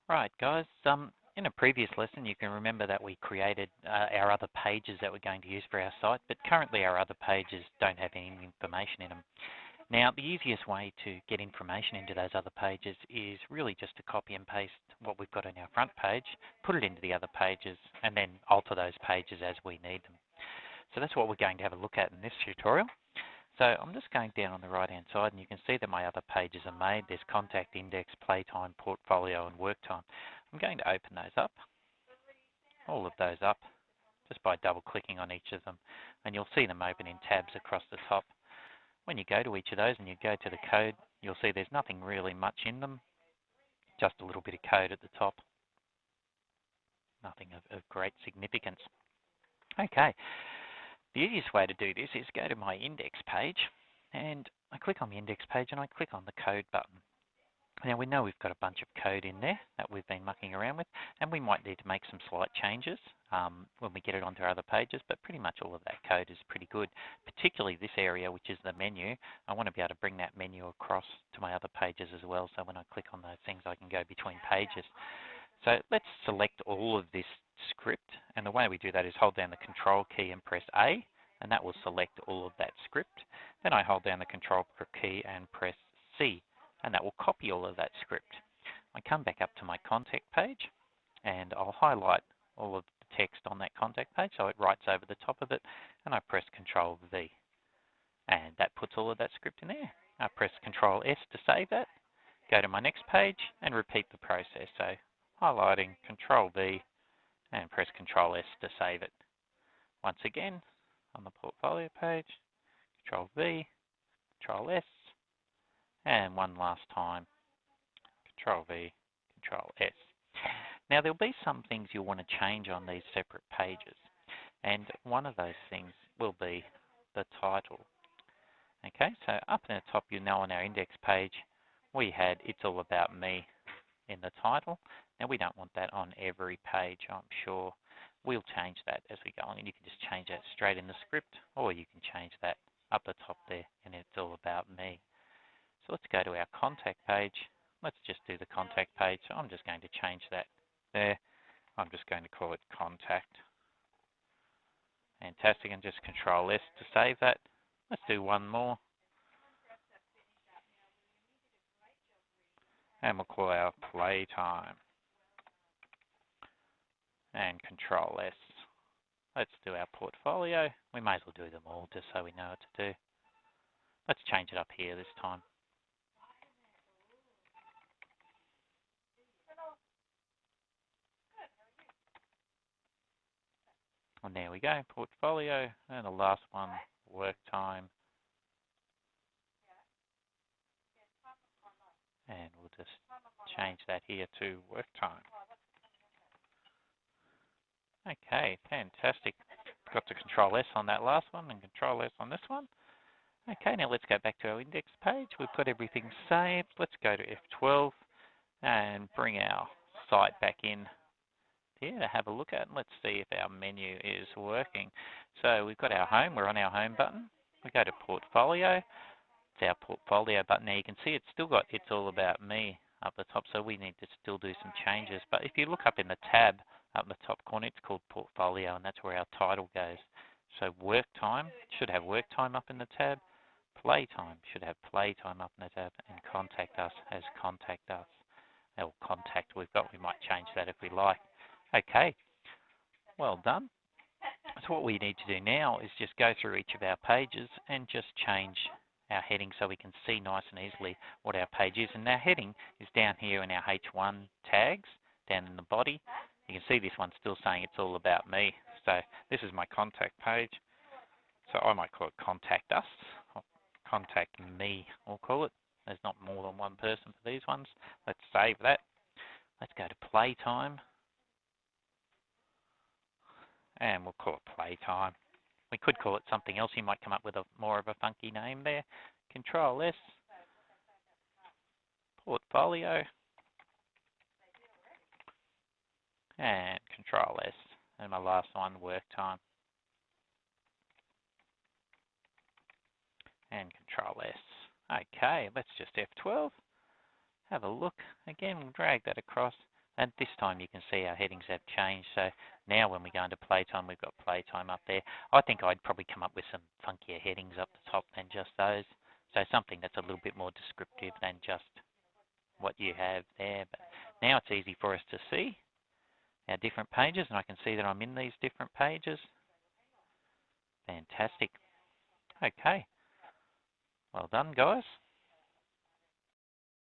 Right, guys. In a previous lesson, you can remember that we created our other pages that we're going to use for our site, but currently our other pages don't have any information in them. Now, the easiest way to get information into those other pages is really just to copy and paste what we've got on our front page, put it into the other pages, and then alter those pages as we need them. So that's what we're going to have a look at in this tutorial. So I'm just going down on the right-hand side, and you can see that my other pages are made. There's contact, index, playtime, portfolio, and work time. I'm going to open those up, all of those up, just by double-clicking on each of them, and you'll see them open in tabs across the top. When you go to each of those and you go to the code, you'll see there's nothing really much in them, just a little bit of code at the top. Nothing of great significance. Okay. The easiest way to do this is go to my index page, and I click on the index page and I click on the code button. Now we know we've got a bunch of code in there that we've been mucking around with, and we might need to make some slight changes when we get it onto our other pages, but pretty much all of that code is pretty good, particularly this area, which is the menu. I want to be able to bring that menu across to my other pages as well, so when I click on those things I can go between pages. So let's select all of this script, and the way we do that is hold down the Control key and press A, and that will select all of that script. Then I hold down the Control key and press C, and that will copy all of that script. I come back up to my contact page, and I'll highlight all of the text on that contact page so it writes over the top of it, and I press Control V, and that puts all of that script in there. I press Control S to save that, go to my next page, and repeat the process. So highlighting Control V and press Control S to save it. Once again, on the portfolio page, Control V, Control S, and one last time, Control V, Control S. Now there'll be some things you'll want to change on these separate pages, and one of those things will be the title. Okay, so up in the top, you know, on our index page, we had It's All About Me in the title. Now we don't want that on every page, I'm sure. We'll change that as we go on, and you can just change that straight in the script, or you can change that up the top there, and It's All About Me. So let's go to our contact page. Let's just do the contact page. So I'm just going to change that there. I'm just going to call it contact. Fantastic, and just Control S to save that. Let's do one more. And we'll call our playtime. And Control S. Let's do our portfolio. We may as well do them all just so we know what to do. Let's change it up here this time. And there we go, portfolio, and the last one, work time. And we'll just change that here to work time. Okay, fantastic. Got to Control S on that last one and Control S on this one. Okay, now let's go back to our index page. We've got everything saved. Let's go to F12 and bring our site back in here to have a look at, and let's see if our menu is working. So we've got our home, we're on our home button. We go to portfolio, it's our portfolio button. Now you can see it's still got It's All About Me up the top, so we need to still do some changes. But if you look up in the tab up in the top corner, it's called portfolio, and that's where our title goes. So work time should have work time up in the tab, playtime should have playtime up in the tab, and contact us has contact us. Or contact we've got, we might change that if we like. Okay, well done. So what we need to do now is just go through each of our pages and just change our heading so we can see nice and easily what our page is. And our heading is down here in our H1 tags, down in the body. You can see this one's still saying It's All About Me. So this is my contact page. So I might call it Contact Us, or Contact Me, we'll call it. There's not more than one person for these ones. Let's save that. Let's go to Playtime. And we'll call it Playtime. We could call it something else. You might come up with more of a funky name there. Control S, Portfolio, and Control S. And my last one, Work Time. And Control S. Okay, let's just F12. Have a look. Again, we'll drag that across. And this time you can see our headings have changed. So now when we go into playtime, we've got playtime up there. I think I'd probably come up with some funkier headings up the top than just those. So something that's a little bit more descriptive than just what you have there. But now it's easy for us to see our different pages, and I can see that I'm in these different pages. Fantastic. Okay. Well done, guys.